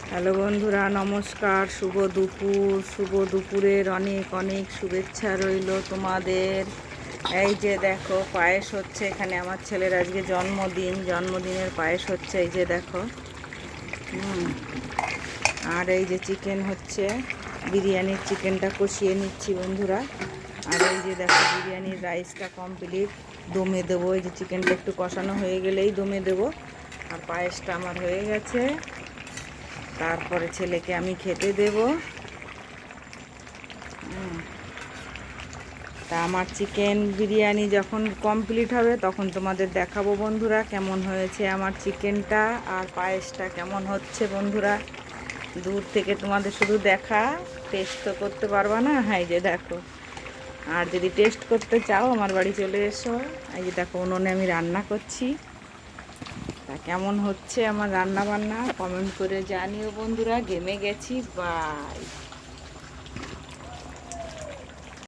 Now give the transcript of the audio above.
Hello বন্ধুরা, নমস্কার। শুভ দুপুরের অনেক অনেক শুভেচ্ছা রইল তোমাদের। এই যে দেখো, পায়েস হচ্ছে এখানে। আমার ছেলের আজকে জন্মদিনের পায়েস হচ্ছে, এই যে দেখো। আর এই যে চিকেন হচ্ছে, বিরিয়ানির চিকেনটা কষিয়ে নিচ্ছি বন্ধুরা। আর এই যে দেখো, বিরিয়ানির রাইসটা কমপ্লিট, দমে দেবো। এই যে চিকেনটা একটু কষানো হয়ে গেলেই দমে দেবো। আর পায়েসটা আমার হয়ে গেছে, তারপরে ছেলেকে আমি খেতে দেব। তা আমার চিকেন বিরিয়ানি যখন কমপ্লিট হবে তখন তোমাদের দেখাবো বন্ধুরা কেমন হয়েছে আমার চিকেনটা, আর পায়েসটা কেমন হচ্ছে বন্ধুরা। দূর থেকে তোমাদের শুধু দেখা, টেস্ট তো করতে পারবা না। হ্যাঁ, এই যে দেখো। আর যদি টেস্ট করতে চাও আমার বাড়ি চলে এসো। এই যে দেখো, উনুনে আমি রান্না করছি। তা কেমন হচ্ছে আমার রান্না বান্না কমেন্ট করে জানিও বন্ধুরা। ঘেমে গেছি, বাই।